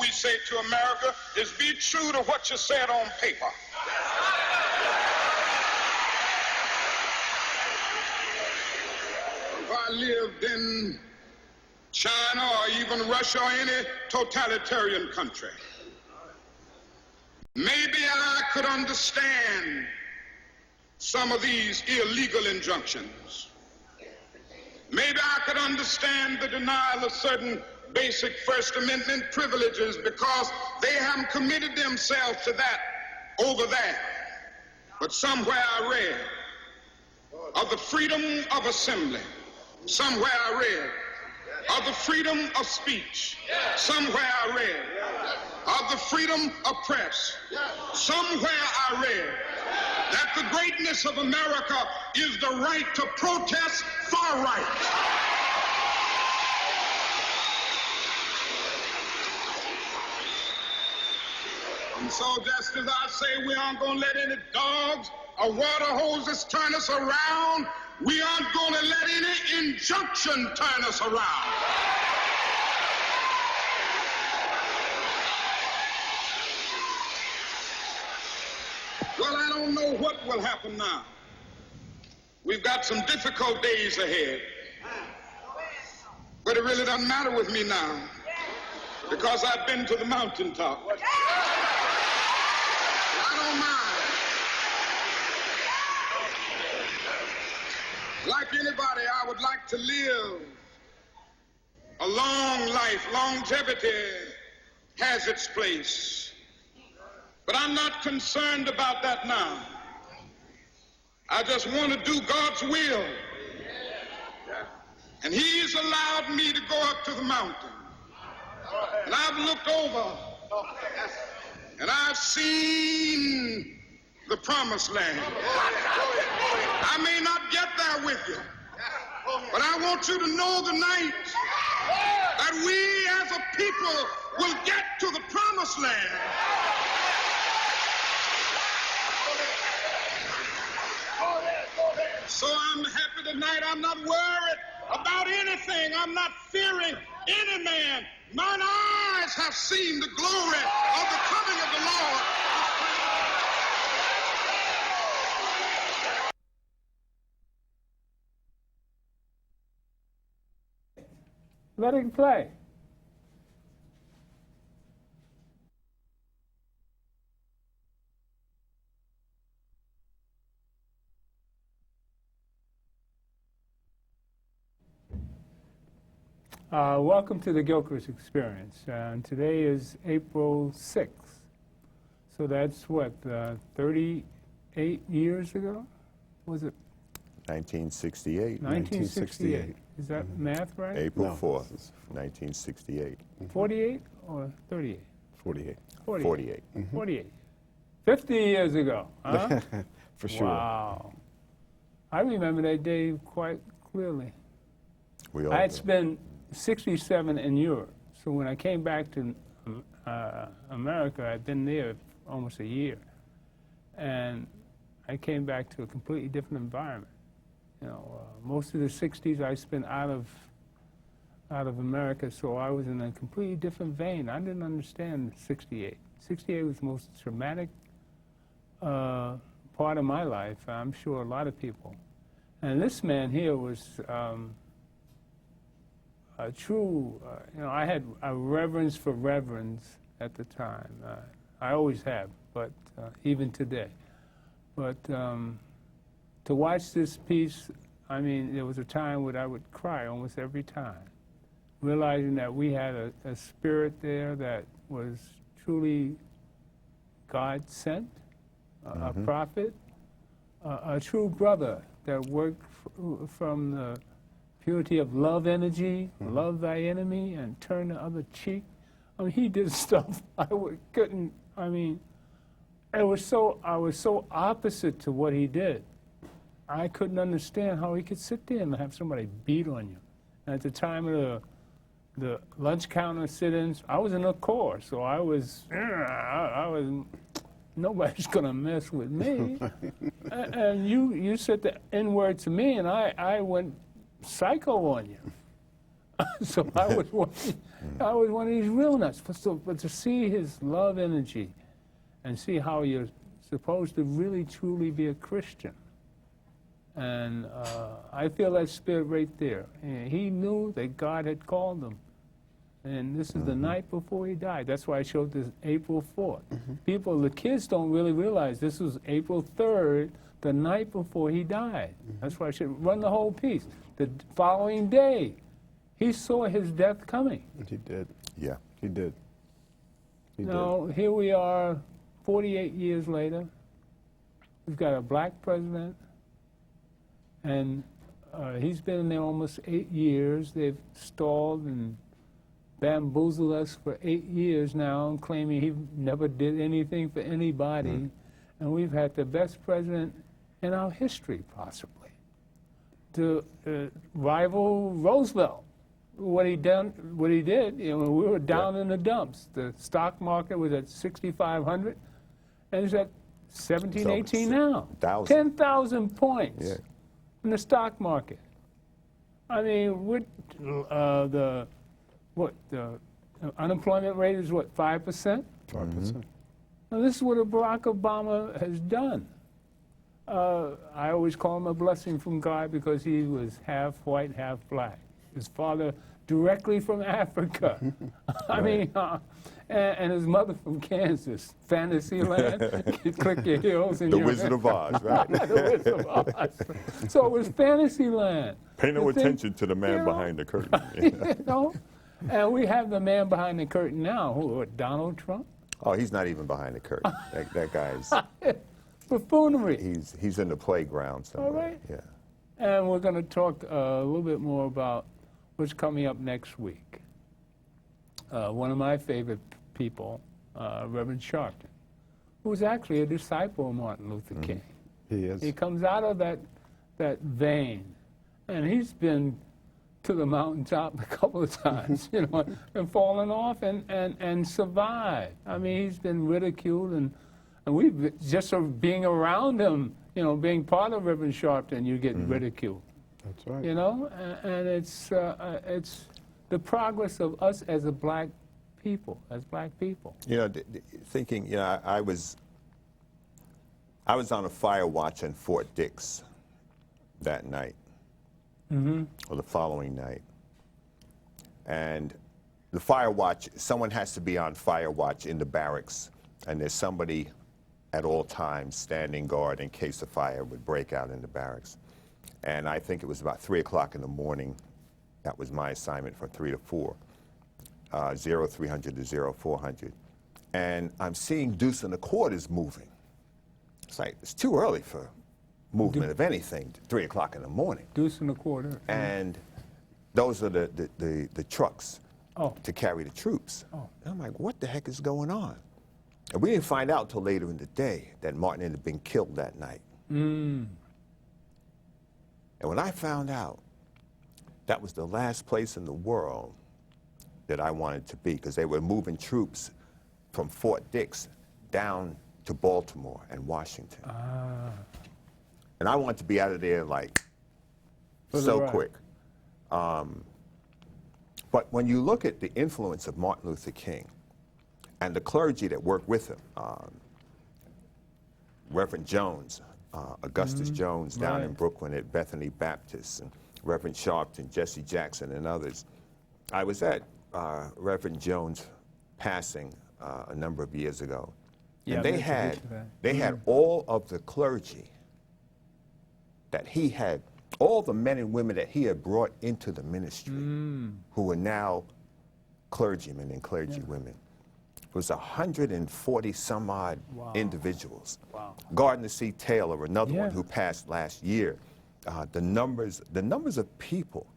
we say to America is be true to what you said on paper. If I lived in China or even Russia or any totalitarian country, maybe I could understand some of these illegal injunctions. Maybe I could understand the denial of certain basic First Amendment privileges because they haven't committed themselves to that over there. But somewhere I read of the freedom of assembly. Somewhere I read of the freedom of speech. Somewhere I read of the freedom of press. Somewhere I read that the greatness of America is the right to protest far right. And so just as I say we aren't going to let any dogs or water hoses turn us around, we aren't going to let any injunction turn us around. Well, I don't know what will happen now. We've got some difficult days ahead. But it really doesn't matter with me now because I've been to the mountaintop. I don't mind. Like anybody, I would like to live a long life. Longevity has its place. But I'm not concerned about that now. I just want to do God's will. And He's allowed me to go up to the mountain. And I've looked over and I've seen the promised land. I may not get there with you, but I want you to know tonight that we as a people will get to the promised land. So I'm happy tonight. I'm not worried about anything. I'm not fearing any man. Mine eyes have seen the glory of the coming of the Lord. Let it play. Welcome to the Gilchrist Experience. And today is April 6th. So that's what, 38 years ago? Was it? 1968. 1968. Is that math right? April No. 4th, 1968. 48 or 38? 48. 48. 48. 50 years ago, huh? For sure. Wow. I remember that day quite clearly. We all I had do. spent 67 in Europe. So when I came back to America, I'd been there almost a year. And I came back to a completely different environment. You know, most of the 60s I spent out of America, so I was in a completely different vein. I didn't understand 68. 68 was the most traumatic part of my life. I'm sure a lot of people. And this man here was a true, you know, I had a reverence for reverends at the time. I always have, but even today. But to watch this piece, I mean, there was a time when I would cry almost every time, realizing that we had a spirit there that was truly God sent, a prophet, a true brother that worked from the purity of love energy, love thy enemy, and turn the other cheek. I mean, he did stuff couldn't, I mean, I was so opposite to what he did. I couldn't understand how he could sit there and have somebody beat on you. And at the time of the lunch counter sit-ins, I was in a corps, so I was nobody's gonna mess with me. And you said the N-word to me, and I went psycho on you. So I was one of these real nuts. But to see his love energy and see how you're supposed to really, truly be a Christian. And I feel that spirit right there. And he knew that God had called him. And this is the night before he died. That's why I showed this April 4th. The kids don't really realize this was April 3rd, the night before he died. That's why I should run the whole piece. The following day, he saw his death coming. He did. Yeah. He did. He Now, here we are 48 years later. We've got a black president, and he's been in there almost 8 years. They've stalled and bamboozled us for 8 years now, claiming he never did anything for anybody. And we've had the best president in our history, possibly, to rival Roosevelt. What he did, we were down in the dumps. The stock market was at 6,500, and it's at 17, 18 now. 10,000 points in the stock market. I mean, the unemployment rate is what, 5%? 5%. Now, this is what Barack Obama has done. I always call him a blessing from God because he was half white, half black. His father directly from Africa. I mean, and his mother from Kansas, Fantasyland. You click your heels and The Wizard of Oz, right? The Wizard of Oz. So it was Fantasyland. Pay no attention to the man behind the curtain. You know? And we have the man behind the curtain now, Donald Trump. Oh, he's not even behind the curtain. that guy's buffoonery. he's in the playground somewhere. All right. Yeah. And we're going to talk a little bit more about what's coming up next week. One of my favorite people, Reverend Sharpton, who was actually a disciple of Martin Luther King. He is. He comes out of that vein, and he's been to the mountaintop a couple of times, you know, and fallen off and survived. I mean, he's been ridiculed, and we've just sort of being around him, you know, being part of Reverend Sharpton, you get ridiculed. That's right. You know, and it's the progress of us as a black people, You know, thinking, you know, I was on a fire watch in Fort Dix that night, or the following night. And the fire watch, someone has to be on fire watch in the barracks, and there's somebody at all times standing guard in case a fire would break out in the barracks. And I think it was about 3 o'clock in the morning. That was my assignment from 3 to 4, 0300 to 0400. And I'm seeing deuce and a quarters moving. It's like, it's too early for movement of anything, 3 o'clock in the morning. Deuce and a quarter. And those are the trucks to carry the troops. Oh. And I'm like, what the heck is going on? And we didn't find out till later in the day that Martin had been killed that night. And when I found out, that was the last place in the world that I wanted to be, because they were moving troops from Fort Dix down to Baltimore and Washington. And I wanted to be out of there like so quick. But when you look at the influence of Martin Luther King and the clergy that worked with him, Reverend Jones, Augustus Jones down in Brooklyn at Bethany Baptist, and Reverend Sharpton, Jesse Jackson, and others. I was at Reverend Jones' passing a number of years ago, and they had all of the clergy that he had, all the men and women that he had brought into the ministry, who were now clergymen and clergywomen. It was 140 some odd individuals. Wow. Gardner C. Taylor, another one who passed last year. The numbers of people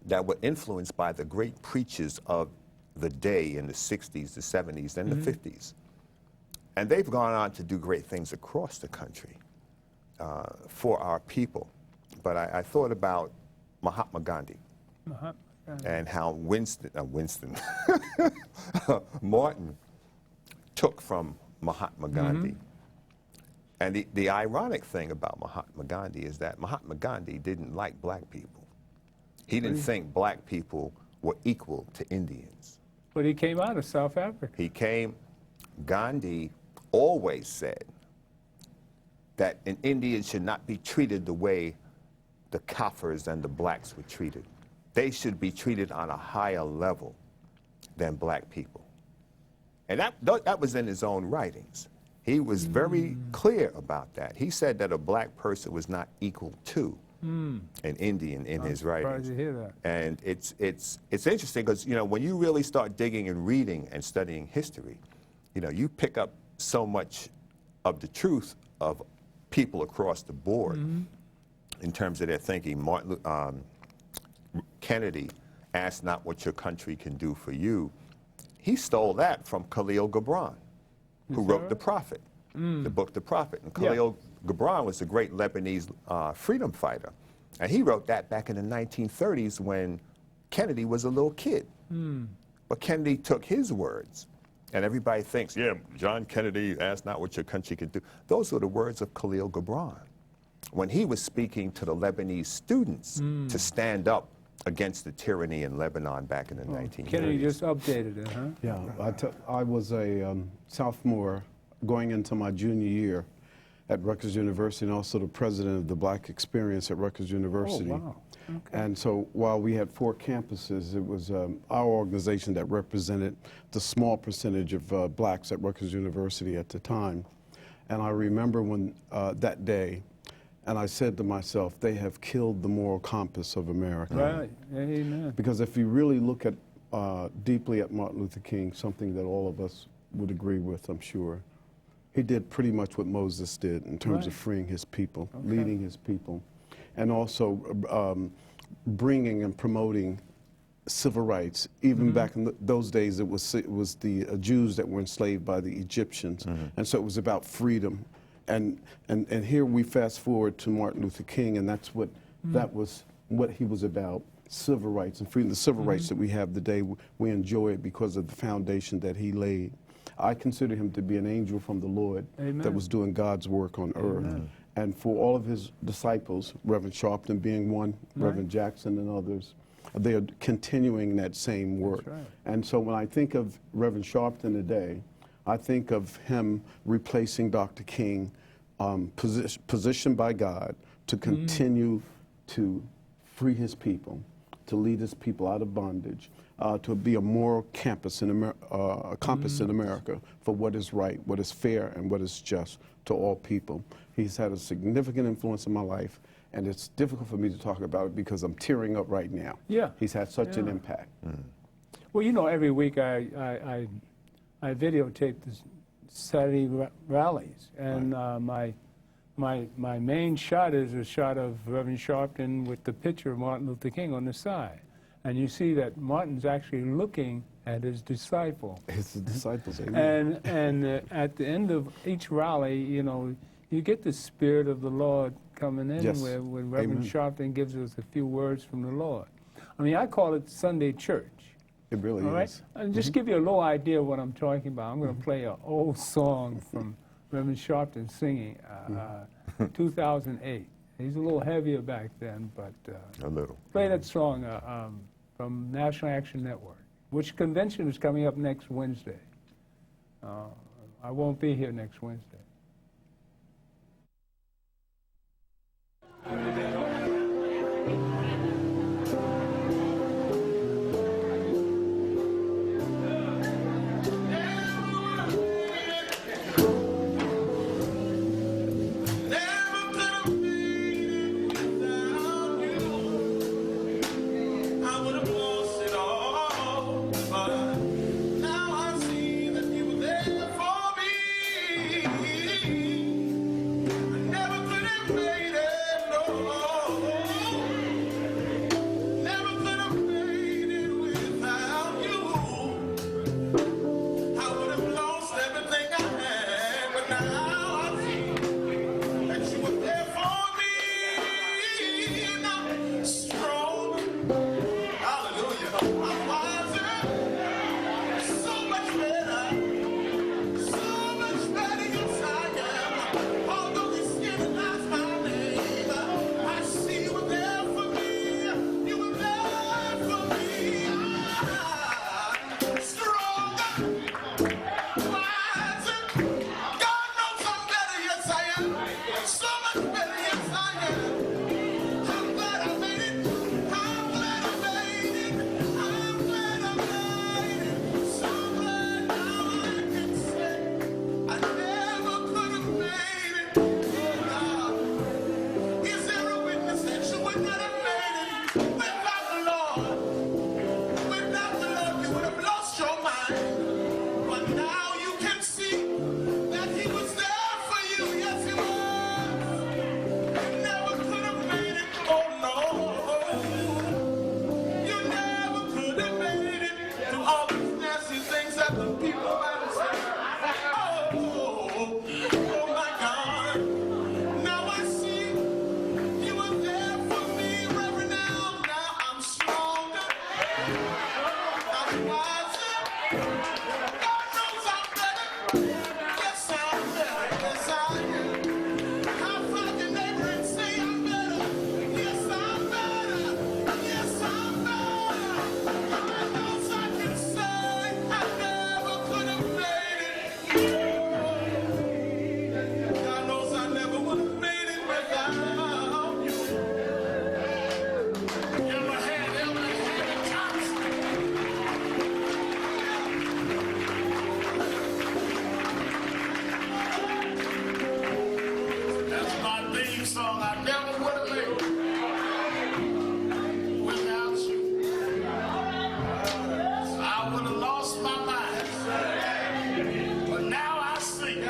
that were influenced by the great preachers of the day in the 60s, the 70s, and the 50s. And they've gone on to do great things across the country for our people. But I thought about Mahatma Gandhi. And how Martin took from Mahatma Gandhi. And the ironic thing about Mahatma Gandhi is that Mahatma Gandhi didn't like black people. He didn't think black people were equal to Indians. But he came out of South Africa. Gandhi always said that an Indian should not be treated the way the Kafirs and the blacks were treated. They should be treated on a higher level than black people. And that was in his own writings. He was very clear about that. He said that a black person was not equal to an Indian in his writings. Surprised to hear that. And it's interesting because, you know, when you really start digging and reading and studying history, you know, you pick up so much of the truth of people across the board in terms of their thinking. Kennedy asked not what your country can do for you. He stole that from Khalil Gibran, who wrote The Prophet, the book The Prophet. And Khalil Gibran was a great Lebanese freedom fighter. And he wrote that back in the 1930s when Kennedy was a little kid. But Kennedy took his words, and everybody thinks, yeah, John Kennedy asked not what your country could do. Those were the words of Khalil Gibran when he was speaking to the Lebanese students to stand up against the tyranny in Lebanon back in the 1930s. Kennedy just updated it, huh? Yeah, I was a sophomore going into my junior year at Rutgers University, and also the president of the Black Experience at Rutgers University. Oh, wow. Okay. And so while we had 4 campuses, it was our organization that represented the small percentage of blacks at Rutgers University at the time. And I remember when that day, and I said to myself, they have killed the moral compass of America. Right, amen. Because if you really look at deeply at Martin Luther King, something that all of us would agree with, I'm sure, he did pretty much what Moses did in terms of freeing his people, leading his people, and also bringing and promoting civil rights. Even back in those days, it was the Jews that were enslaved by the Egyptians, and so it was about freedom. And here we fast forward to Martin Luther King, and that's what that was what he was about: civil rights and freedom. The civil rights that we have today, we enjoy it because of the foundation that he laid. I consider him to be an angel from the Lord that was doing God's work on earth. And for all of his disciples, Reverend Sharpton being one, Reverend Jackson and others, they are continuing that same work. And so when I think of Reverend Sharpton today, I think of him replacing Dr. King, positioned by God to continue to free his people, to lead his people out of bondage, to be a moral compass in America for what is right, what is fair, and what is just to all people. He's had a significant influence in my life, and it's difficult for me to talk about it because I'm tearing up right now. Yeah. He's had such an impact. Well, you know, every week I videotape the Saturday rallies, and my main shot is a shot of Reverend Sharpton with the picture of Martin Luther King on the side. And you see that Martin's actually looking at his disciple. His disciples, amen. And at the end of each rally, you know, you get the Spirit of the Lord coming in, where Reverend Sharpton gives us a few words from the Lord. I mean, I call it Sunday church. It really is. And just give you a little idea of what I'm talking about. I'm going to play an old song from Reverend Sharpton singing, 2008. He's a little heavier back then, but a little. Play that song from National Action Network, which convention is coming up next Wednesday. I won't be here next Wednesday. Now I see that you were there for me.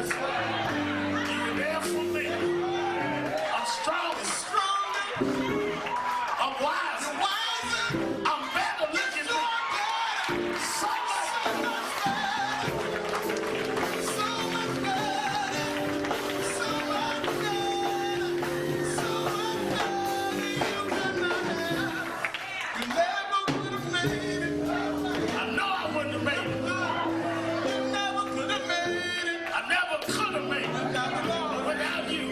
You were there for me. I'm stronger. I'm wiser. I'm better looking. So much I know I wouldn't have made it. I never could have made it without you.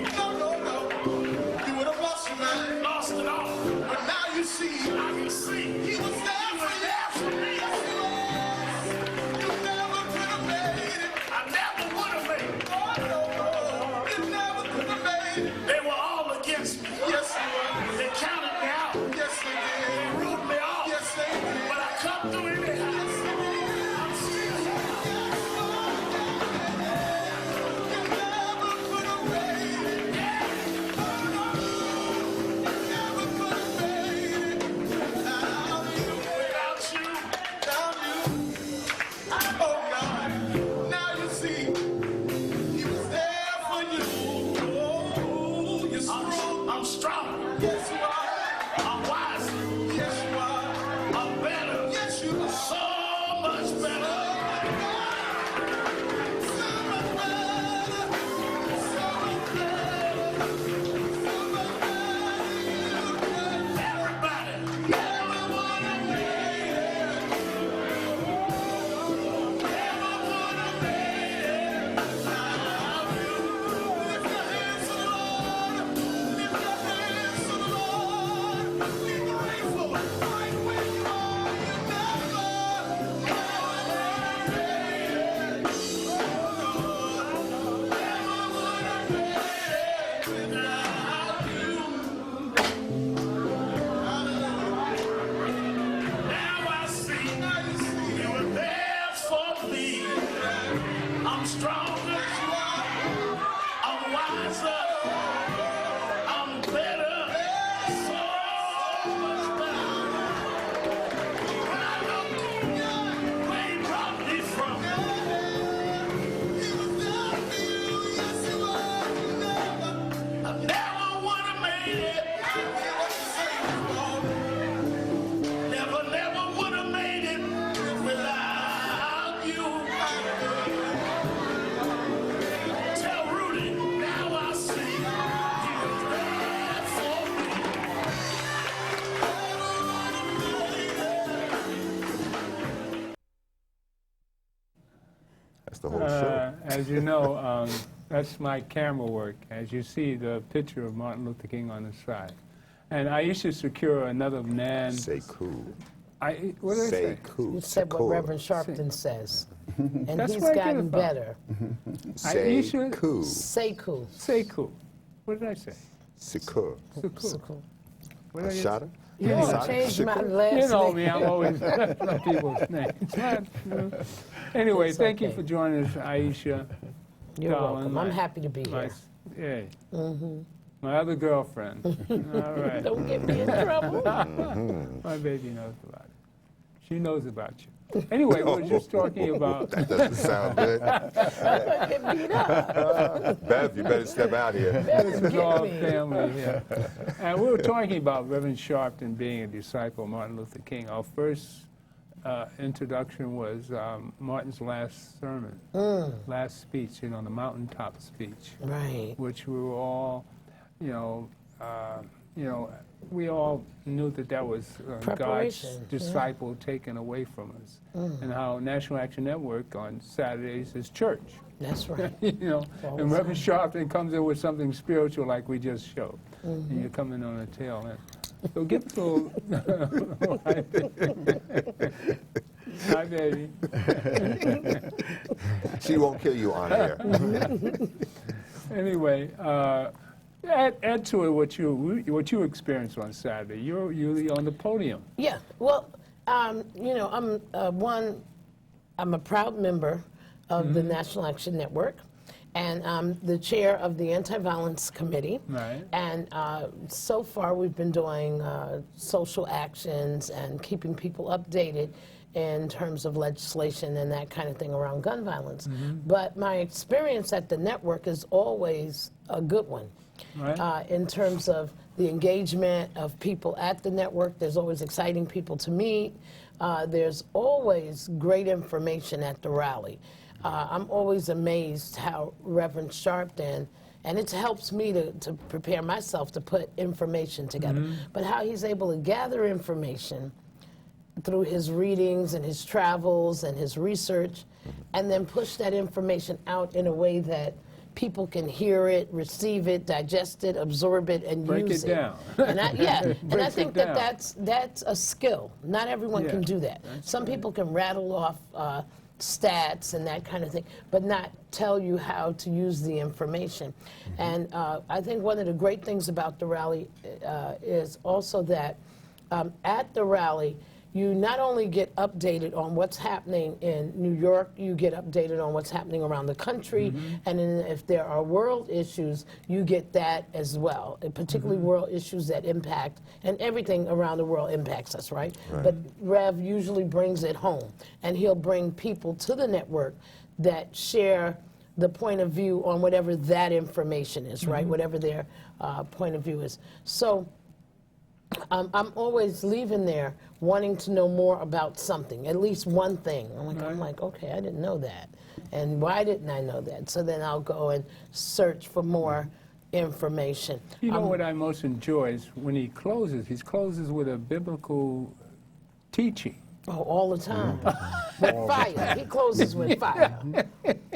You would have lost your mind. Lost it all. But now you see. I can see. He was there You were there for me. You never could have made it. I never would have made it. Oh, no. You never could have made it. They were all against me. Yes, they were. They counted me out. Yes, they did. They ruled me off. Yes, they did. But I come through anyhow. I'm still here. You never could have made it. You never could have made it. Without you. Without you. Without you. Oh, God. Now you see. He was there for you. Oh, you're strong. I'm strong. Yes, you are. I'm wise. Yes, you are. I'm better. Yes, you are. So much better. Everybody. Now I see you were there for me. I'm stronger. I'm wiser. I'm better. So much better. When I look where you brought me from, I never would have made it. Never would have made it without you. Tell Rudy, now I see you were there for me. That's the whole show. As you know, that's my camera work. As you see the picture of Martin Luther King on the side. And Iesha Secure, another man. Sakou. What did I say? Sakou. You said what Sakou. Reverend Sharpton says. And That's he's where I get gotten it from. better. Iesha Sakou. Sekou. Sekou. What did I say? Sakou. Sekou. What did I get? Ashada? You want to Ashada? change my Shakur? last You know name? me, I'm always messing people's names. Anyway, It's thank you okay. for joining us, Aisha. You're Colin, welcome. I'm happy to be my, here. yeah. My other girlfriend. All right. Don't get me in trouble. My baby knows about it. She knows about you. Anyway, we were just talking about... That doesn't sound good. Get beat up. Bev, you better step out here. This is all me. family here. And we were talking about Reverend Sharpton being a disciple of Martin Luther King. Our first introduction was Martin's last sermon, last speech, the mountaintop speech, Right. which we were all, we all knew that was God's Preparation, disciple taken away from us, and how National Action Network on Saturdays is church. That's right. And Reverend Sharpton comes in with something spiritual like we just showed, and you're coming on the tail end. So give us a little. Hi, baby. She won't kill you on air. Anyway, add to it what you experienced on Saturday. You're usually on the podium. Yeah. Well, I'm a proud member of the National Action Network, and I'm the chair of the Anti-Violence Committee. Right. And so far, we've been doing social actions and keeping people updated in terms of legislation and that kind of thing around gun violence. But my experience at the network is always a good one. Right. In terms of the engagement of people at the network, there's always exciting people to meet. There's always great information at the rally. I'm always amazed how Reverend Sharpton, and it helps me to prepare myself to put information together, but how he's able to gather information through his readings and his travels and his research, and then push that information out in a way that people can hear it, receive it, digest it, absorb it, and Break use it down. And and I Breaks think it that down. that's a skill. Not everyone can Yeah, do that. that's Some right. people can rattle off stats and that kind of thing, but not tell you how to use the information. And I think one of the great things about the rally is also that at the rally, you not only get updated on what's happening in New York, you get updated on what's happening around the country, and then if there are world issues, you get that as well, and particularly world issues that impact, and everything around the world impacts us, right? But Rev usually brings it home, and he'll bring people to the network that share the point of view on whatever that information is, right? Whatever their point of view is. So I'm always leaving there wanting to know more about something, at least one thing. I'm like, okay, I didn't know that. And why didn't I know that? So then I'll go and search for more information. You know what I most enjoy is when he closes with a biblical teaching. Oh, all the time. With fire. He closes with fire.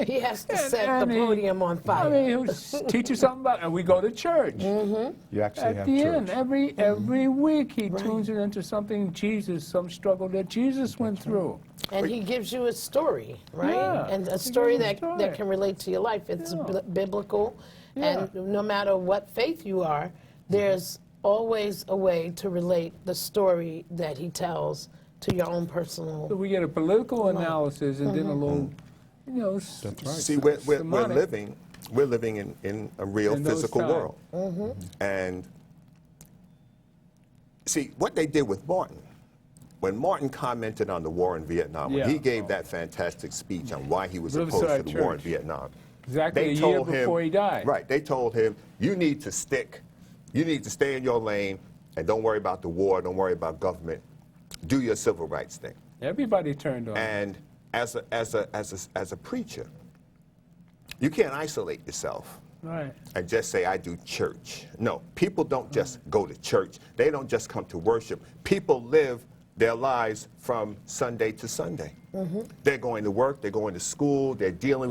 He has to set the And he- podium on fire. I mean, he'll teach you something about, and we go to church. You actually At have the church. end, every week, he tunes it into something Jesus, some struggle that Jesus went through. And he gives you a story, right? Yeah, And he a gives story you a that, story. that can relate to your life. It's Yeah. biblical. Yeah. And no matter what faith you are, there's always a way to relate the story that he tells to your own personal. So we get a political analysis and then a little, you know, That's right. See, we're Demonic. living in a real In those physical times. world. And see, what they did with Martin, when Martin commented on the war in Vietnam, when Yeah. he gave that fantastic speech on why he was opposed Riverside to the war in Church. Vietnam, Exactly they a year told him, before he died. Right, they told him, you need to stay in your lane and don't worry about the war, don't worry about government, do your civil rights thing. everybody turned on him. And as a preacher, you can't isolate yourself Right. and just say, I do church. No, people don't just go to church. They don't just come to worship. People live their lives from Sunday to Sunday. They're going to work, they're going to school, they're dealing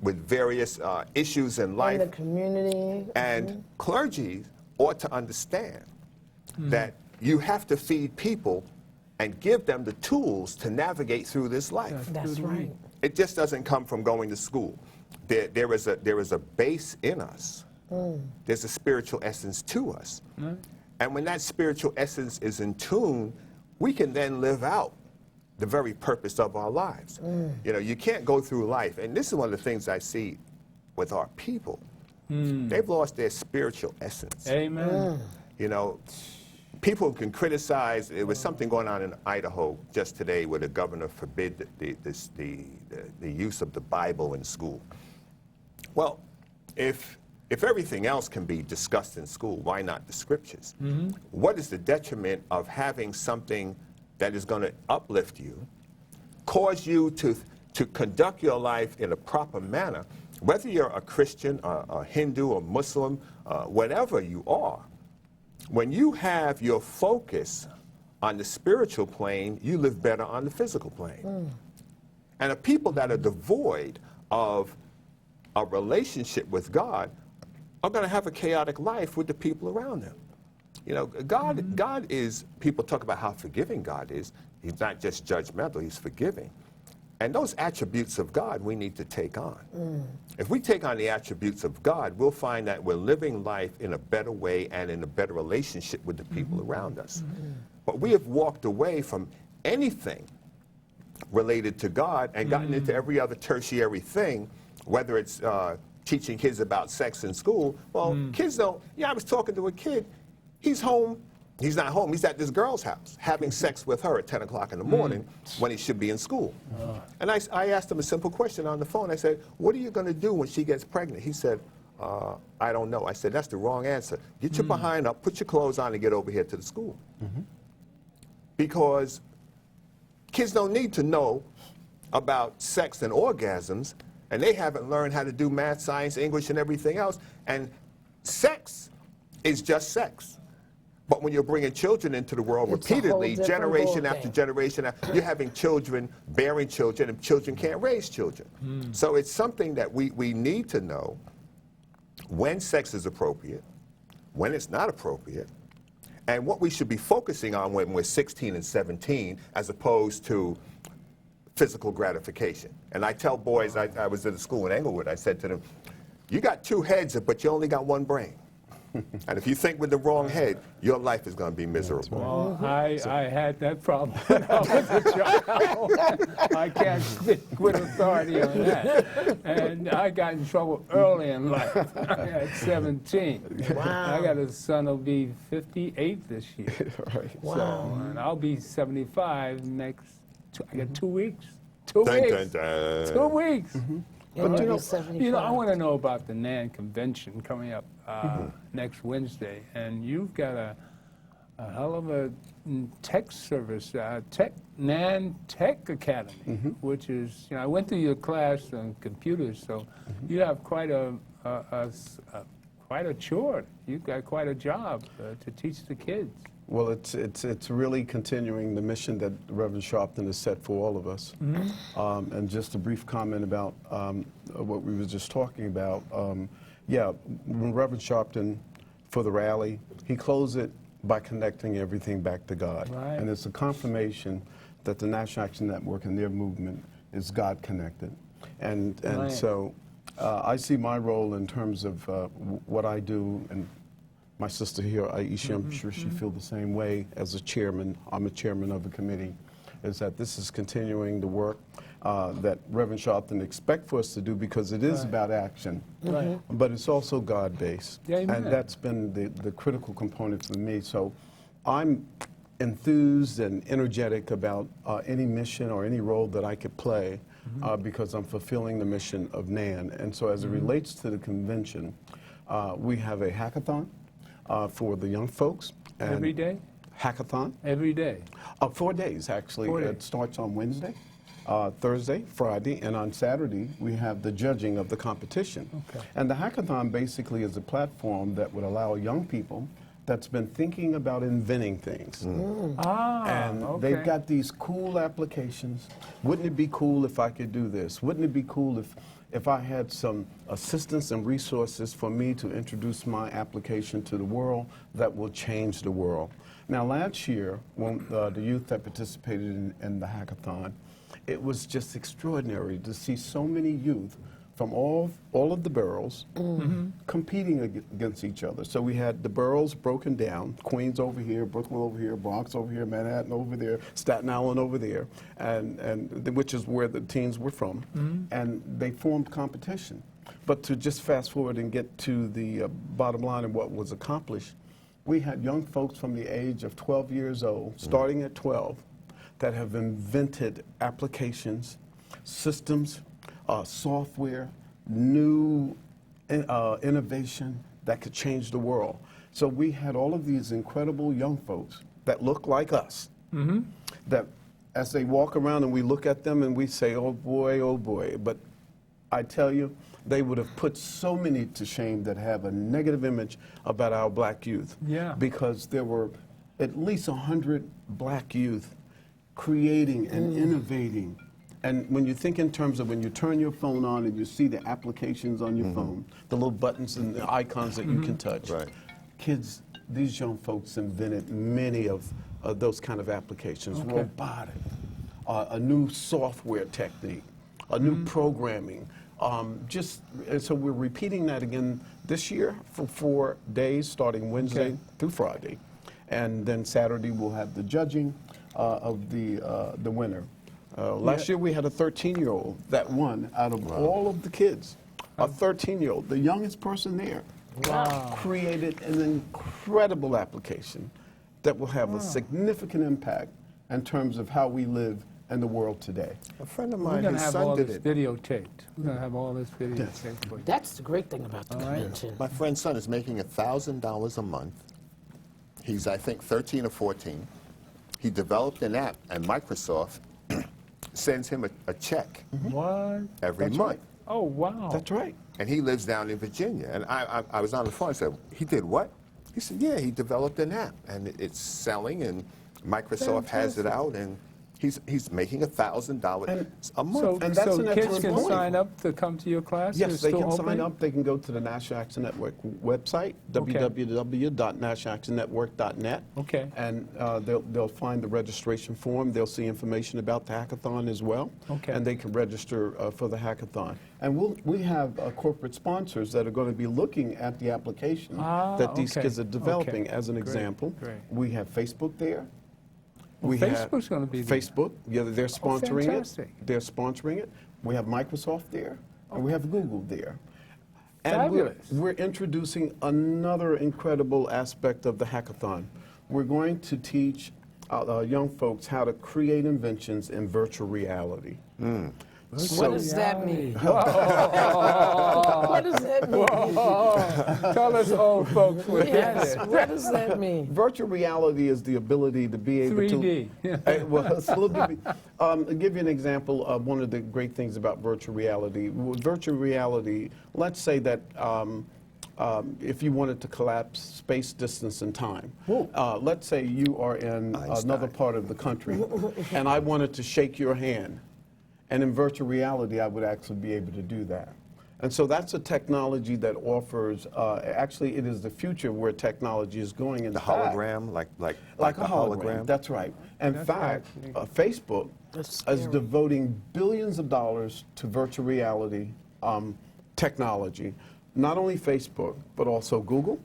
with various issues in In life. the community. And clergy ought to understand that you have to feed people and give them the tools to navigate through this life. That's right. It just doesn't come from going to school. There is a base in us. There's a spiritual essence to us. And when that spiritual essence is in tune, we can then live out the very purpose of our lives. You know, you can't go through life, and this is one of the things I see with our people. They've lost their spiritual essence. Amen. You know, people can criticize. There was something going on in Idaho just today where the governor forbid the use of the Bible in school. Well, if everything else can be discussed in school, why not the scriptures? What is the detriment of having something that is going to uplift you, cause you to conduct your life in a proper manner, whether you're a Christian, a Hindu, a Muslim, whatever you are? When you have your focus on the spiritual plane, you live better on the physical plane. And the people that are devoid of a relationship with God are going to have a chaotic life with the people around them. You know, God is, people talk about how forgiving God is. He's not just judgmental, he's forgiving. And those attributes of God we need to take on. If we take on the attributes of God, we'll find that we're living life in a better way and in a better relationship with the people around us. But we have walked away from anything related to God and gotten into every other tertiary thing, whether it's teaching kids about sex in school. Well, kids don't, I was talking to a kid, he's home He's not home. He's at this girl's house having sex with her at 10 o'clock in the morning when he should be in school. And I asked him a simple question on the phone. I said, what are you going to do when she gets pregnant? He said, I don't know. I said, that's the wrong answer. Get your behind up, put your clothes on, and get over here to the school. Because kids don't need to know about sex and orgasms, and they haven't learned how to do math, science, English, and everything else. And sex is just sex. But when you're bringing children into the world It's a whole repeatedly, different generation ballgame. after generation, you're having children bearing children, and children can't raise children. So it's something that we need to know when sex is appropriate, when it's not appropriate, and what we should be focusing on when we're 16 and 17, as opposed to physical gratification. And I tell boys, I was at a school in Englewood, I said to them, you got two heads, but you only got one brain. And if you think with the wrong head, your life is going to be miserable. Well, I had that problem when I was a child. I can't speak with authority on that. And I got in trouble early in life at 17. Wow. I got a son who'll be 58 this year. Right. Wow. So, and I'll be 75 next, I got 2 weeks. 2 Dun, weeks. dun, dun. 2 weeks. But But I want to know about the NAN convention coming up next Wednesday, and you've got a hell of a tech service, NAN Tech Academy, which is, I went to your class on computers, so you have quite a chore. You've got quite a job to teach the kids. Well, it's really continuing the mission that Reverend Sharpton has set for all of us. And just a brief comment about what we were just talking about. Yeah, when Reverend Sharpton, for the rally, he closed it by connecting everything back to God. Right. And it's a confirmation that the National Action Network and their movement is God connected. And Right. so I see my role in terms of what I do, and my sister here, Iesha, I'm sure she feels the same way as a chairman. I'm a chairman of a committee, is that this is continuing the work that Reverend Sharpton expect for us to do, because it is about action, Right. but it's also God-based. Amen. And that's been the critical component for me. So I'm enthused and energetic about any mission or any role that I could play, because I'm fulfilling the mission of NAN. And so as it relates to the convention, we have a hackathon for the young folks. And Every day? Hackathon. Every day. 4 days, actually. 4 days. It starts on Wednesday, Thursday, Friday, and on Saturday, we have the judging of the competition. Okay. And the hackathon basically is a platform that would allow young people that's been thinking about inventing things. And okay. they've got these cool applications. Wouldn't it be cool if I could do this? Wouldn't it be cool if I had some assistance and resources for me to introduce my application to the world that will change the world? Now, last year, when the youth that participated in the hackathon, it was just extraordinary to see so many youth from all of the boroughs competing against each other. So we had the boroughs broken down, Queens over here, Brooklyn over here, Bronx over here, Manhattan over there, Staten Island over there, and which is where the teens were from. And they formed competition. But to just fast forward and get to the bottom line of what was accomplished, we had young folks from the age of 12 years old, starting at 12, that have invented applications, systems, software, new innovation that could change the world. So we had all of these incredible young folks that look like us, that as they walk around and we look at them and we say, oh boy, but I tell you, they would have put so many to shame that have a negative image about our black youth. Yeah. Because there were at least 100 black youth creating and innovating. And when you think in terms of when you turn your phone on and you see the applications on your phone, the little buttons and the icons that you can touch, Right. kids, these young folks invented many of those kind of applications, robotic, a new software technique, a new programming. And so we're repeating that again this year for 4 days, starting Wednesday through Friday. And then Saturday we'll have the judging of the winner. Last year we had a 13-year-old that won out of all of the kids. A 13-year-old, the youngest person there, created an incredible application. that will have a significant impact in terms of how we live in the world today. A friend of We're mine, going to his have all son did this it. videotaped. We're going to have all this videotaped for you. That's the great thing about the convention. My friend's son is making $1,000 a month. He's, I think, 13 or 14. He developed an app, and Microsoft sends him a check What? every That's month. right. Oh, wow. That's right. And he lives down in Virginia. And I was on the phone and said, he did what? He said, yeah, he developed an app, and it's selling, and Microsoft has it out, and he's making $1,000 a month. So, And that's so an kids excellent can point. sign up to come to your class? Yes, It's they still can sign open? up. They can go to the National Action Network website, www.nationalactionnetwork.net. Okay. And they'll find the registration form. They'll see information about the hackathon as well. Okay. And they can register for the hackathon. And we have corporate sponsors that are going to be looking at the application that these okay. kids are developing. Okay. As an Great, example, great. we have Facebook there. Well, Facebook's gonna be there. Facebook. Yeah, they're sponsoring it. fantastic. They're sponsoring it. We have Microsoft there, and we have Google there. And Fabulous. we're introducing another incredible aspect of the hackathon. We're going to teach young folks how to create inventions in virtual reality. What does that mean? Whoa. What does that mean? Tell us old folks what Yes, that is. what does that mean? Virtual reality is the ability to be able 3D. to. Well, it's a little bit. I'll give you an example of one of the great things about virtual reality. With virtual reality, let's say that if you wanted to collapse space, distance, and time. Let's say you are in another part of the country, and I wanted to shake your hand. And in virtual reality, I would actually be able to do that. And so that's a technology that offers, actually it is the future where technology is going. In The fact, hologram, like like a the hologram. That's right. In fact, Facebook That's is scary. devoting billions of dollars to virtual reality technology. Not only Facebook, but also Google.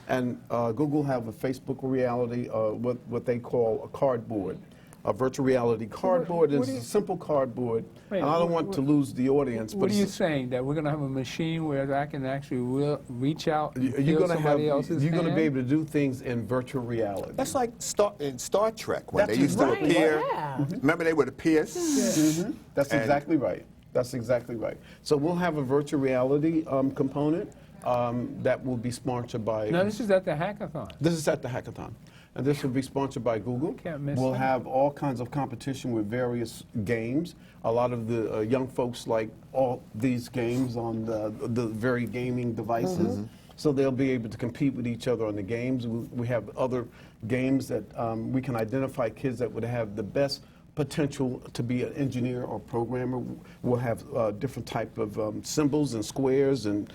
And Google have a Facebook reality, what they call a cardboard. A virtual reality cardboard what is do you- a simple cardboard. Wait, And I don't what- want to lose the audience. What but are you it's- saying? That we're going to have a machine where I can actually reach out and You're feel going to have. somebody else's You're going to hand? be able to do things in virtual reality. That's like in Star Trek when That's they used to exactly appear. Yeah. Remember they would appear. That's And- exactly right. That's exactly right. So we'll have a virtual reality component that will be sponsored by. No, this is at the hackathon. This is at the hackathon. And this will be sponsored by Google. Can't miss We'll that. have all kinds of competition with various games. A lot of the young folks like all these games on the very gaming devices. So they'll be able to compete with each other on the games. We have other games that we can identify kids that would have the best potential to be an engineer or programmer. We'll have different type of symbols and squares, and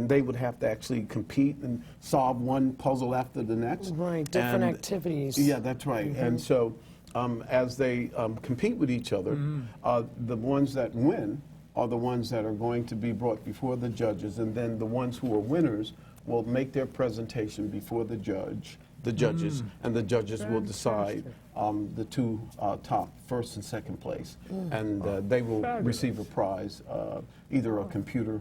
they would have to actually compete and solve one puzzle after the next. Right, different And- activities. Yeah, that's right. And so as they compete with each other, the ones that win are the ones that are going to be brought before the judges, and then the ones who are winners will make their presentation before the judges, and the judges will decide the two top, first and second place, and they will receive a prize, either a computer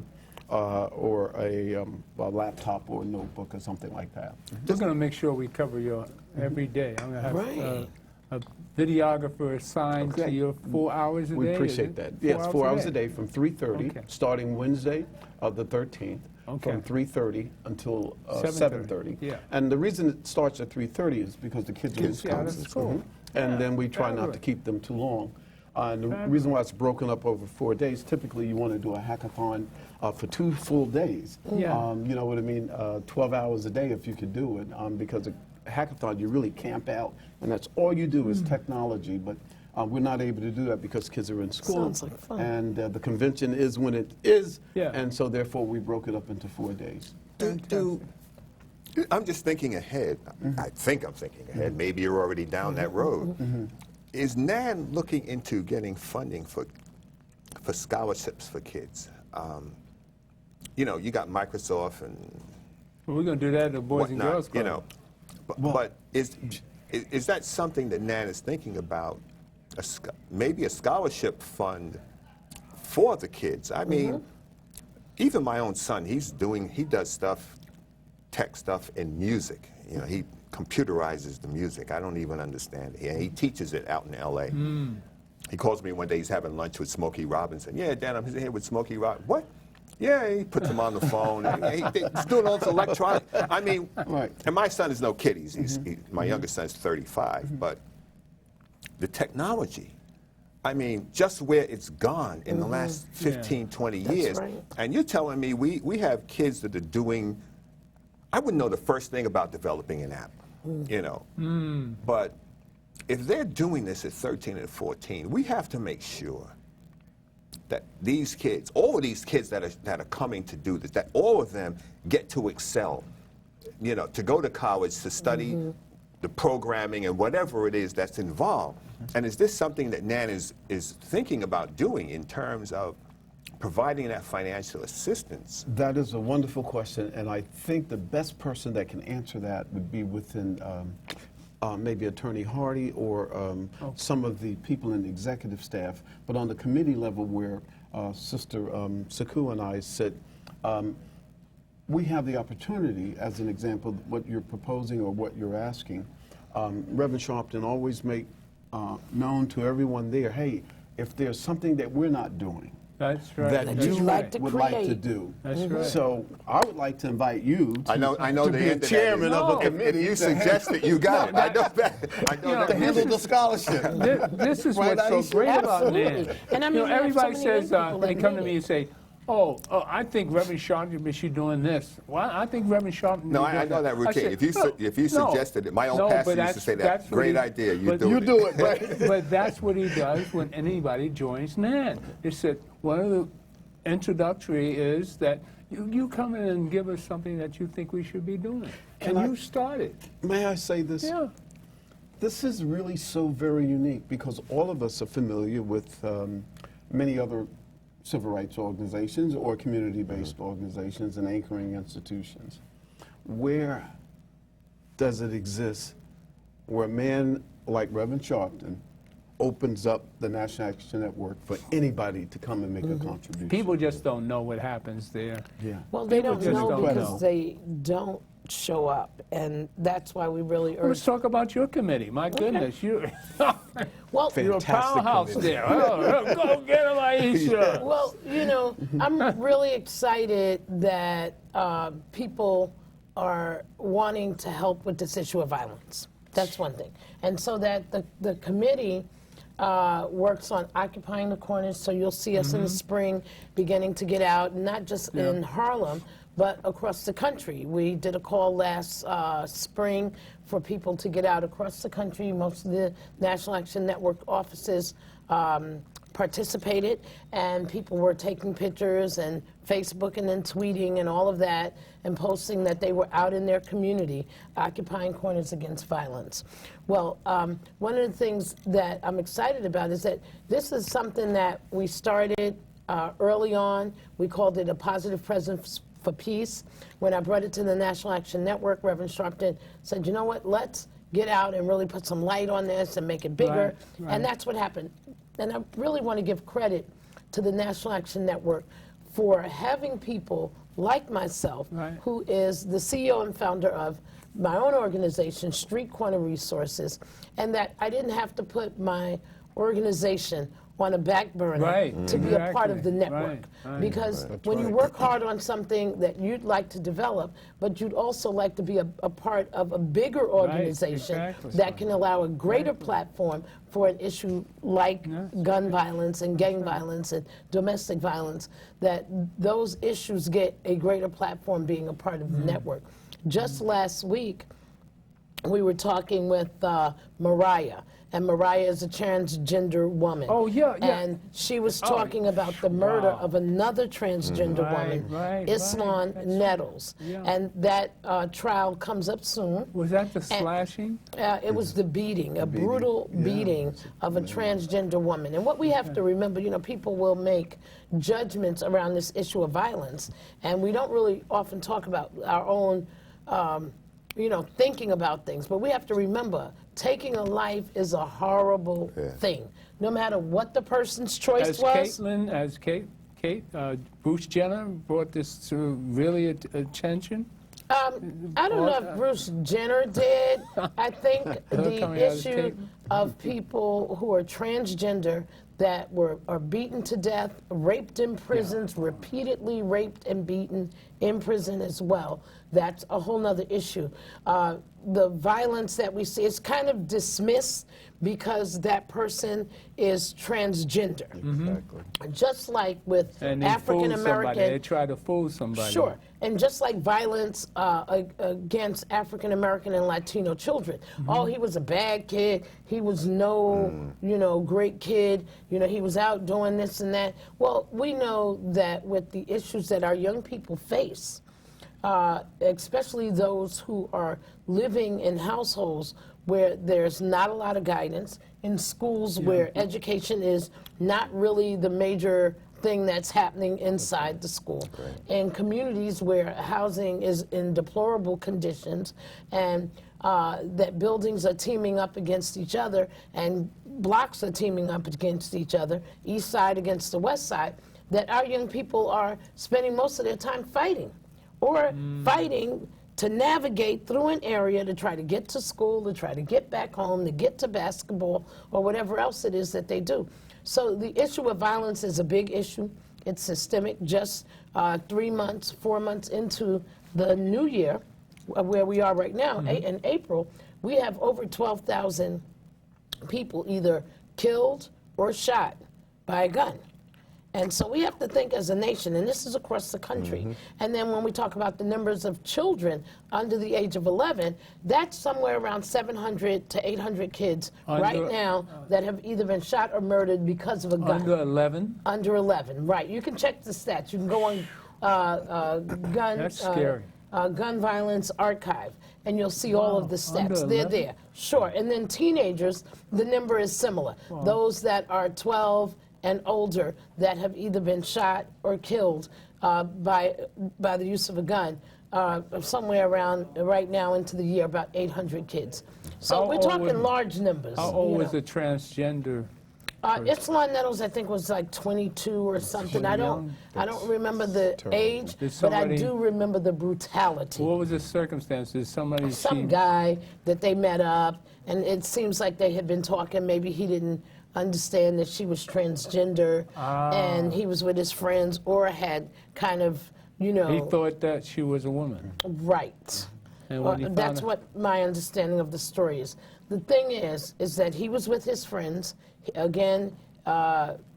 or a laptop or a notebook or something like that. We're going to make sure we cover your every day. I'm going to have Right. a videographer assigned to Okay. your 4 hours a day. We is appreciate it? that. Yes, 4 hours a day from 3:30, Okay. starting Wednesday, the 13th, Okay. from 3:30 until 7:30. 7:30. Yeah. And the reason it starts at 3:30 is because the kids are in Kids get out of school. school. Mhm. And then we try not to Fabulous. keep them too long. And the reason why it's broken up over 4 days, typically you want to do a hackathon for 2 full days. Yeah. You know what I mean? 12 hours a day if you could do it, because a hackathon, you really camp out, and that's all you do is technology. But we're not able to do that because kids are in school. Sounds like fun. And the convention is when it is, Yeah. and so therefore we broke it up into 4 days. I'm just thinking ahead. I think I'm thinking ahead. Maybe you're already down that road. Is NAN looking into getting funding for scholarships for kids? You know, you got Microsoft and We're going to do that at the Boys and whatnot, Girls Club. you know. But is that something that NAN is thinking about? Maybe a scholarship fund for the kids. I mean, even my own son, he does stuff, tech stuff in music. You know, he computerizes the music. I don't even understand it. He teaches it out in L.A. He calls me one day, he's having lunch with Smokey Robinson. Yeah, Dad, I'm here with Smokey Robinson. What? Yeah, he puts him on the phone. He's doing all this electronic. I mean, and my son is no kid. My youngest son's 35, but the technology, I mean, just where it's gone in the last 15, 20 years. Right. And you're telling me we have kids that are doing, I wouldn't know the first thing about developing an app, you know. But if they're doing this at 13 and 14, we have to make sure that these kids, all of these kids that are coming to do this, that all of them get to excel, you know, to go to college, to study the programming and whatever it is that's involved. And is this something that NAN is thinking about doing in terms of providing that financial assistance? That is a wonderful question, and I think the best person that can answer that would be within maybe Attorney Hardy or some of the people in the executive staff. But on the committee level where Sister Sakou and I sit, we have the opportunity, as an example, what you're proposing or what you're asking. Reverend Sharpton always make known to everyone there, hey, if there's something that we're not doing, That's right. that That you you'd like to would like to create. do. That's right. So I would like to invite you to, I know to the be a end of that chairman is- of a No. committee. If you to suggest it, you got it. I know that. I know You know, that. to handle the scholarship. This is Right, what's so Iesha? great about Absolutely. NAN. And I You mean, know, we have so everybody many says, young people they that come to need me it. and say, oh, I think Reverend Sharpton should doing this. Well, I think Reverend Sharpton. No, I know that routine. If you suggested it, my own pastor used to say that. Great idea. You do it. You do it, right? But that's what he does when anybody joins NAN. He said, one of the introductory is that you come in and give us something that you think we should be doing. Can And I- you start it. May I say this? Yeah. This is really so very unique because all of us are familiar with many other civil rights organizations or community-based organizations and anchoring institutions. Where does it exist where a man like Reverend Sharpton opens up the National Action Network for anybody to come and make a contribution? People just don't know what happens there. Yeah. Well, they don't just know don't because know. they don't show up, and that's why we really Let's urge. talk about your committee. My goodness, you're Well, you're a Fantastic powerhouse committee. there. Oh, go get him, Iesha. well, you know, I'm really excited that people are wanting to help with this issue of violence. That's one thing, and so that the committee works on occupying the corners. So you'll see us in the spring beginning to get out, not just in Harlem, but across the country. We did a call last spring for people to get out across the country. Most of the National Action Network offices participated, and people were taking pictures and Facebooking and tweeting and all of that and posting that they were out in their community occupying corners against violence. Well, one of the things that I'm excited about is that this is something that we started early on. We called it a positive presence for peace. When I brought it to the National Action Network, Reverend Sharpton said, you know what, let's get out and really put some light on this and make it bigger. Right. And that's what happened. And I really want to give credit to the National Action Network for having people like myself, Right. who is the CEO and founder of my own organization, Street Corner Resources, and that I didn't have to put my organization on a back burner Right. to be a part of the Exactly. network. Right. Because That's when you right. work hard on something that you'd like to develop, but you'd also like to be a part of a bigger organization exactly. that can allow a greater platform for an issue like gun violence and gang violence and domestic violence, that those issues get a greater platform being a part of the network. Just last week, we were talking with Mariah, and Mariah is a transgender woman. Oh, yeah. And she was talking about the murder wow. of another transgender woman, Right. Islan That's- Nettles. Yeah. And that trial comes up soon. Was that the slashing? It was the beating, a brutal beating of a transgender woman. And what we have to remember, you know, people will make judgments around this issue of violence, and we don't really often talk about our own, you know, thinking about things. But we have to remember, taking a life is a horrible thing, no matter what the person's choice As was. Bruce Jenner brought this to really attention? I don't know if Bruce Jenner did. I think the issue of people who are transgender that are beaten to death, raped in prisons, repeatedly raped and beaten in prison as well. That's a whole nother issue. The violence that we see is kind of dismissed because that person is transgender. Exactly. Just like with African American, they try to fool somebody. Sure, and just like violence against African American and Latino children. Oh, he was a bad kid. He was no, great kid. He was out doing this and that. Well, we know that with the issues that our young people face, especially those who are living in households where there's not a lot of guidance, in schools where education is not really the major thing that's happening inside the school, in communities where housing is in deplorable conditions, and that buildings are teaming up against each other and blocks are teaming up against each other, east side against the west side, that our young people are spending most of their time fighting, or fighting to navigate through an area to try to get to school, to try to get back home, to get to basketball, or whatever else it is that they do. So the issue of violence is a big issue. It's systemic. Just 3 months, 4 months into the new year, where we are right now, in April, we have over 12,000 people either killed or shot by a gun. And so we have to think as a nation, and this is across the country. And then when we talk about the numbers of children under the age of 11, that's somewhere around 700 to 800 kids right now that have either been shot or murdered because of a gun. Under 11? Under 11, right. You can check the stats. You can go on That's scary. Gun Violence Archive, and you'll see all of the stats. They're there. Sure. And then teenagers, the number is similar. Those that are 12 and older that have either been shot or killed by the use of a gun, somewhere around right now into the year about 800 kids. So we're talking large numbers. How old was the transgender? Islon Nettles, I think, was like 22 or something. I don't remember the age, but I do remember the brutality. What was the circumstances? Somebody Some guy that they met up, and it seems like they had been talking. Maybe he didn't understand that she was transgender, and he was with his friends, or had kind of, He thought that she was a woman. Right. And that's what my understanding of the story is. The thing is that he was with his friends, again,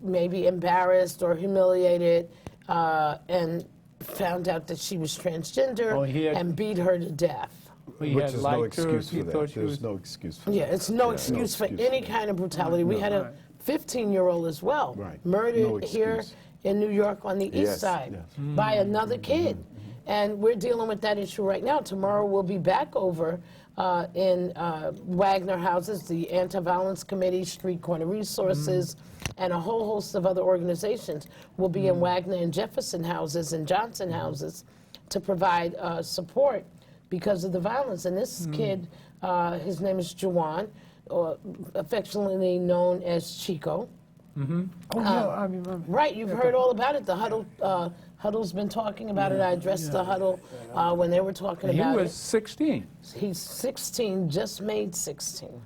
maybe embarrassed or humiliated, and found out that she was transgender and beat her to death. Which is no excuse for that. There's no excuse for that. Yeah, it's no excuse for any kind of brutality. We had a 15-year-old as well, murdered here in New York on the east side by another kid. And we're dealing with that issue right now. Tomorrow we'll be back over in Wagner houses, the Anti-Violence Committee, Street Corner Resources, and a whole host of other organizations will be in Wagner and Jefferson houses and Johnson houses to provide support because of the violence. And this kid, his name is Juwan, or affectionately known as Chico. I remember. Right, you've heard all about it. The Huddle's been talking about it. I addressed the Huddle when they were talking about it. He was 16. He's 16, just made 16.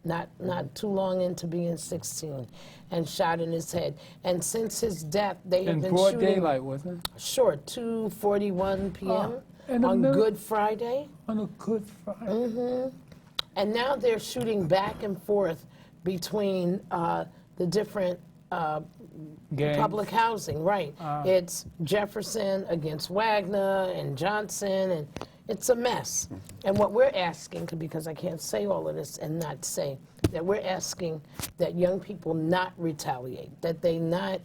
Not too long into being 16, and shot in his head. And since his death, they have been broad shooting. daylight, wasn't it? Sure, 2:41 p.m. And on Good Friday. On a Good Friday. And now they're shooting back and forth between the different public housing, right. It's Jefferson against Wagner and Johnson, and it's a mess. And what we're asking, because I can't say all of this and not say, that we're asking that young people not retaliate, that they not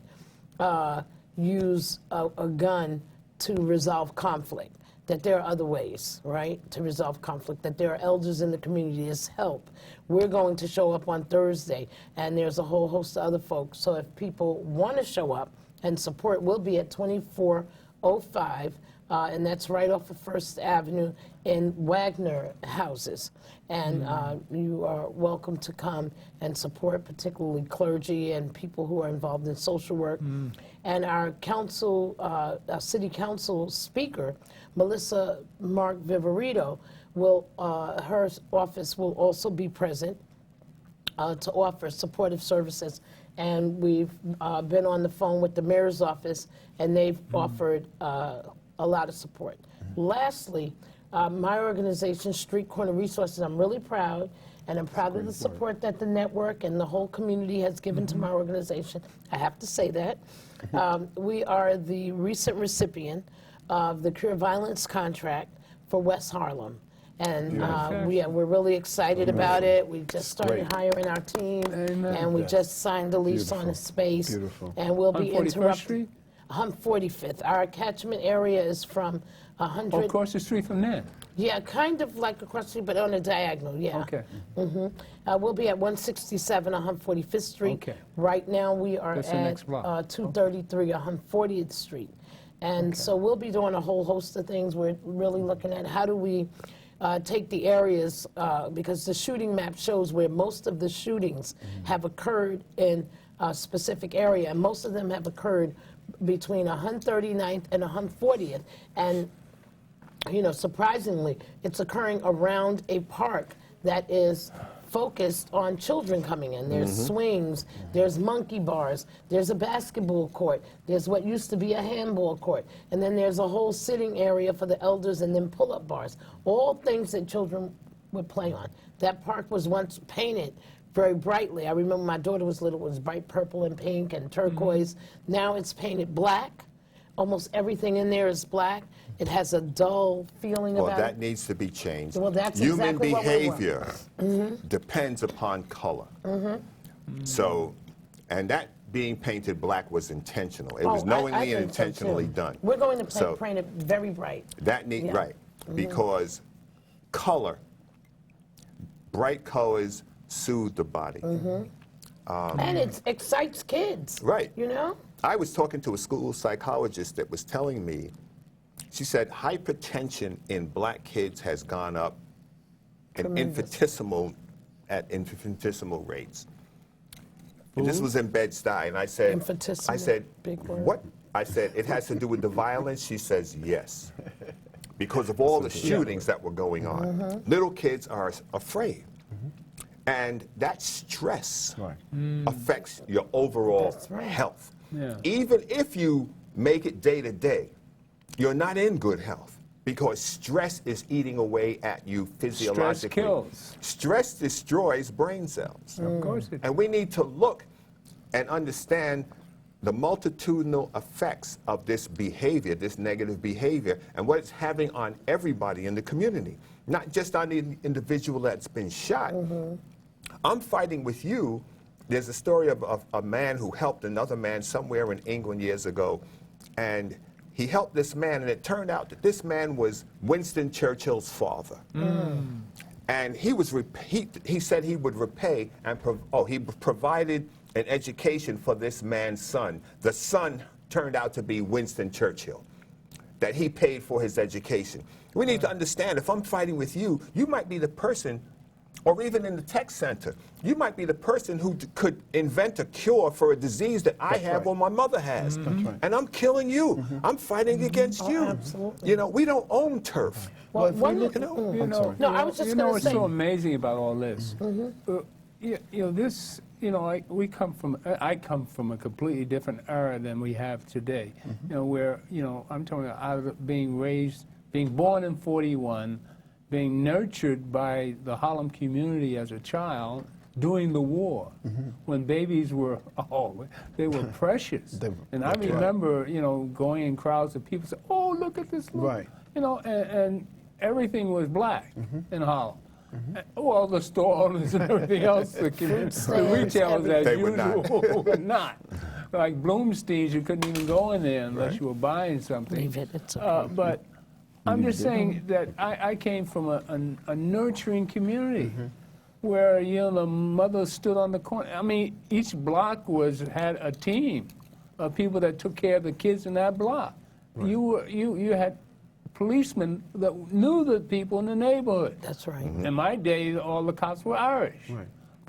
use a gun to resolve conflict, that there are other ways, right, to resolve conflict, that there are elders in the community as help. We're going to show up on Thursday, and there's a whole host of other folks. So if people want to show up and support, we'll be at 2405, and that's right off of First Avenue in Wagner houses. And you are welcome to come and support, particularly clergy and people who are involved in social work. And our council, our city council speaker, Melissa Mark Viverito, will, her office will also be present to offer supportive services. And we've been on the phone with the mayor's office, and they've offered a lot of support. Lastly, my organization, Street Corner Resources, I'm really proud, and I'm proud of the support that the network and the whole community has given to my organization. I have to say that. We are the recent recipient of the Cure Violence contract for West Harlem. And we're really excited about it. We just started hiring our team, and we just signed the lease on the space. And we'll be interrupting. 45th. Our catchment area is from 100. Across the street from there. Yeah, kind of like across the street, but on a diagonal, yeah. Okay. We'll be at 167 145th Street. Okay. Right now, we are That's the at next block. 233 140th Street. And so we'll be doing a whole host of things. We're really looking at how do we take the areas, because the shooting map shows where most of the shootings have occurred in a specific area, and most of them have occurred between 139th and 140th. And you know, surprisingly, it's occurring around a park that is focused on children coming in. There's swings, there's monkey bars, there's a basketball court, there's what used to be a handball court, and then there's a whole sitting area for the elders, and then pull-up bars. All things that children would play on. That park was once painted very brightly. I remember my daughter was little, it was bright purple and pink and turquoise. Now it's painted black. Almost everything in there is black. It has a dull feeling about it. Well, that needs to be changed. Well, that's Human exactly what we want. behavior depends upon color. So, and that being painted black was intentional. It was knowingly and intentionally done. We're going to paint it very bright. That need right, because color, bright colors soothe the body. And it excites kids. Right. You know? I was talking to a school psychologist that was telling me, she said hypertension in black kids has gone up at infinitesimal rates. And this was in Bed-Stuy, and I said, big word. what? I said, it has to do with the violence? She says, yes. Because of all the shootings that were going on. Little kids are afraid. And that stress affects your overall health. Yeah. Even if you make it day to day, you're not in good health because stress is eating away at you physiologically. Stress kills. Stress destroys brain cells. Of course it And we need to look and understand the multitudinal effects of this behavior, this negative behavior, and what it's having on everybody in the community, not just on the individual that's been shot. I'm fighting with you. There's a story of a man who helped another man somewhere in England years ago, and he helped this man, and it turned out that this man was Winston Churchill's father. And he said he would repay and he provided an education for this man's son. The son turned out to be Winston Churchill, that he paid for his education. We need to understand, if I'm fighting with you, you might be the person, or even in the tech center, you might be the person who could invent a cure for a disease that I have or my mother has. And I'm killing you. I'm fighting against you. Absolutely. You know, we don't own turf. Well, if we look at No, I was just you know going to what's say. so amazing about all this? You know, this, you know, I come from a completely different era than we have today. You know, where, you know, I'm talking about being born in 41, being nurtured by the Harlem community as a child during the war, when babies were, they were precious. And I remember, you know, going in crowds of people say, oh, look at this look. You know, and everything was black in Harlem. Well, the store owners and everything else, the retailers as usual were not. Like Bloomstein's, you couldn't even go in there unless you were buying something. Leave it, it's okay. But I'm just saying that I came from a nurturing community where, you know, the mother stood on the corner. I mean, each block had a team of people that took care of the kids in that block. You had policemen that knew the people in the neighborhood. That's right. In my day, all the cops were Irish.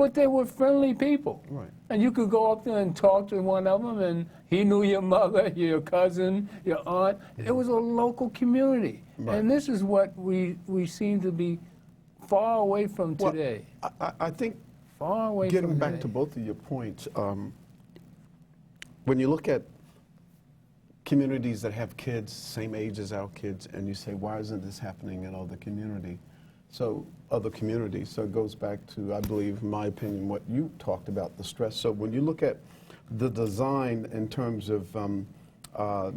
but they were friendly people. Right. And you could go up there and talk to one of them, and he knew your mother, your cousin, your aunt. It was a local community. Right. And this is what we seem to be far away from today. Well, I think Far away getting from back today. to both of your points, when you look at communities that have kids same age as our kids, and you say, why isn't this happening in other communities? So it goes back to, I believe, in my opinion, what you talked about, the stress. So when you look at the design in terms of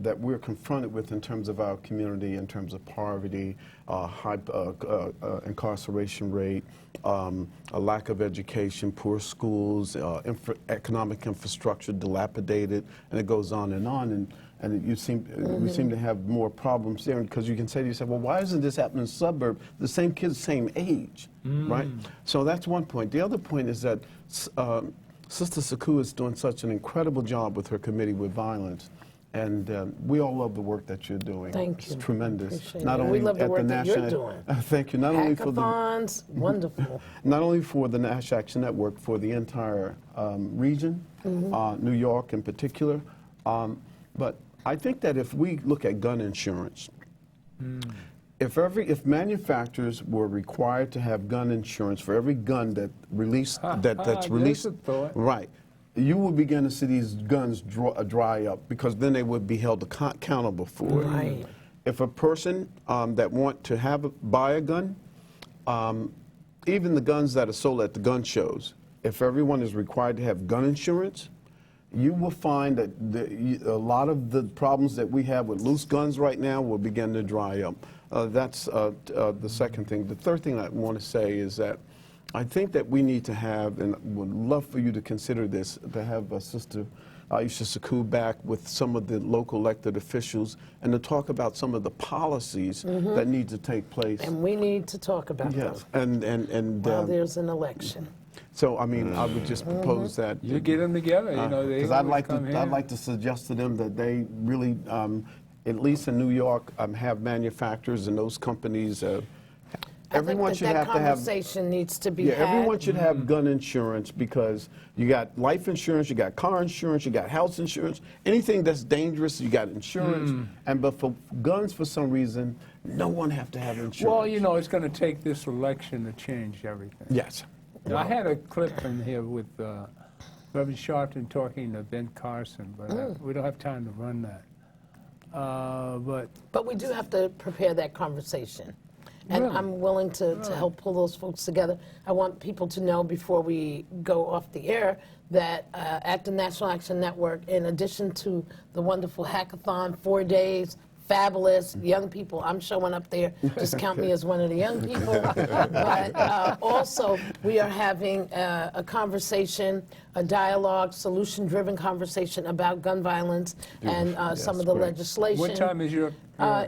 that we're confronted with in terms of our community, in terms of poverty, high incarceration rate, a lack of education, poor schools, economic infrastructure dilapidated, and it goes on. And we seem to have more problems there, because you can say to yourself, well, why isn't this happening in the suburb? The same kids, same age, right? So that's one point. The other point is that Sister Sakou is doing such an incredible job with her committee with violence. And we all love the work that you're doing. Thank you. It's tremendous. Appreciate it. We love the work that you're doing. Thank you. Not only for the Hackathons, wonderful. not only for the National Action Network, for the entire region, New York in particular, but I think that if we look at gun insurance, if manufacturers were required to have gun insurance for every gun that's released, There's a thought. right, you will begin to see these guns dry up, because then they would be held accountable for it. Right. If a person that want to buy a gun, even the guns that are sold at the gun shows, if everyone is required to have gun insurance, you will find that a lot of the problems that we have with loose guns right now will begin to dry up. That's the second thing. The third thing I want to say is that I think that we need to have, and would love for you to consider this, to have Sister Iesha Sakou back with some of the local elected officials, and to talk about some of the policies that need to take place. And we need to talk about Yes, them and while there's an election. so I mean, I would just propose that. You get them together, you know. Because I'd like to suggest to them that they really, at least in New York, have manufacturers and those companies. Everyone should have to have. Conversation needs to be Yeah, had. everyone should have gun insurance, because you got life insurance, you got car insurance, you got house insurance. Anything that's dangerous, you got insurance. But for guns, for some reason, no one have to have insurance. Well, you know, it's going to take this election to change everything. Yes. Now, I had a clip in here with Reverend Sharpton talking to Ben Carson, but we don't have time to run that. But we do have to prepare that conversation. And Really? I'm willing to help pull those folks together. I want people to know before we go off the air that at the National Action Network, in addition to the wonderful hackathon, 4 days, fabulous, young people, I'm showing up there, just count me as one of the young people. But also, we are having a conversation, a dialogue, solution-driven conversation about gun violence and some of the legislation. What time is your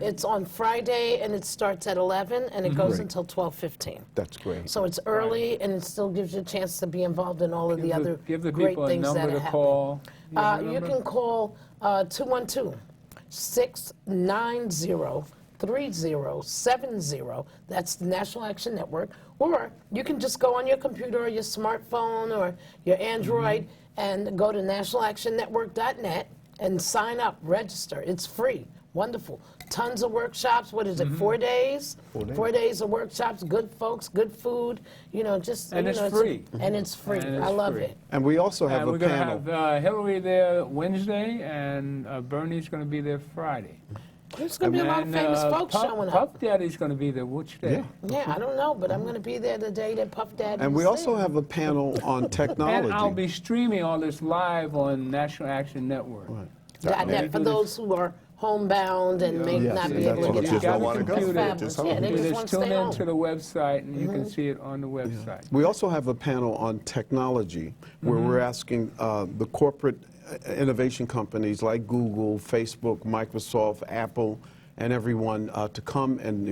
It's on Friday, and it starts at 11, and it goes until 12:15. That's great. So it's early, and it still gives you a chance to be involved in all of the other give the great people a things that number are to happening. call? You have a You number? can call 212-690-3070. That's the National Action Network. Or you can just go on your computer or your smartphone or your Android and go to nationalactionnetwork.net and sign up, register. It's free. Wonderful. Tons of workshops. What is it, 4 days? 4 days. 4 days of workshops, good folks, good food, you know, just... And you it's know, free. And it's free. And it's I love free. it. And we also have And a we're going to panel. have Hillary there Wednesday, and Bernie's going to be there Friday. There's going to be a lot of And, famous folks Puff, showing up. Puff Daddy's going to be there. Which day? Yeah, I don't know, but I'm going to be there the day that Puff Daddy And we is also there. have a panel on technology. And I'll be streaming all this live on National Action Network. Right. .net for those who are homebound and may Yes, not be that's able to what get it just out. don't want to go. Computer. That's Just fabulous. Yeah, they You just just want to tune stay home. into the website, and you can see it on the website. We also have a panel on technology, where we're asking the corporate innovation companies like Google, Facebook, Microsoft, Apple, and everyone to come and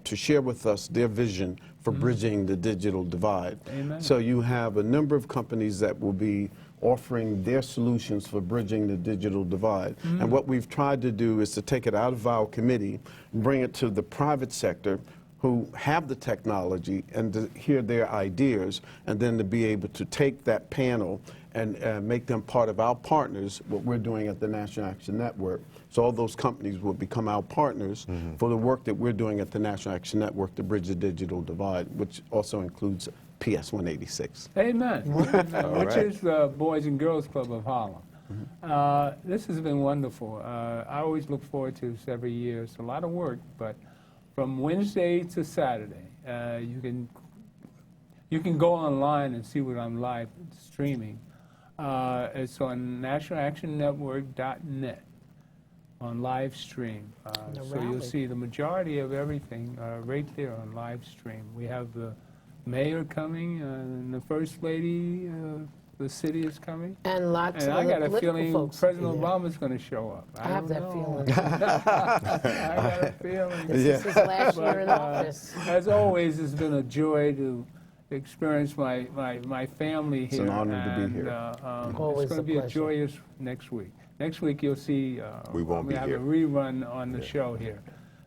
to share with us their vision for bridging the digital divide. Amen. So you have a number of companies that will be offering their solutions for bridging the digital divide. And what we've tried to do is to take it out of our committee, bring it to the private sector, who have the technology and to hear their ideas, and then to be able to take that panel and make them part of our partners, what we're doing at the National Action Network. So all those companies will become our partners for the work that we're doing at the National Action Network to bridge the digital divide, which also includes PS 186. Amen. Which is the Boys and Girls Club of Harlem. This has been wonderful. I always look forward to this every year. It's a lot of work, but from Wednesday to Saturday, you can go online and see what I'm live streaming. It's on nationalactionnetwork.net on live stream. So you'll see the majority of everything right there on live stream. We have the mayor coming, and the first lady, the city is coming. And lots And of I got a political feeling folks. President Obama's going to show up. I have that don't feeling. I got a feeling. This is his last year in office. As always, it's been a joy to experience my family here. It's an honor to be here. Always It's going a to be a pleasure. joyous next week. Next week you'll see We won't be have here. a rerun on the show here.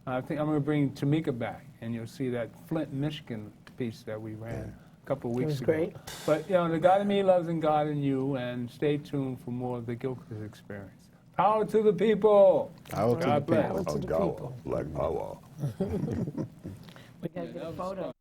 I think I'm going to bring Tamika back, and you'll see that Flint, Michigan piece that we ran a couple of weeks was ago. great. But the God in me loves and God in you, and stay tuned for more of the Gilchrist Experience. Power to the people. Power to God the bless. Power to the Ogawa, people. Black power. We got to get a photo.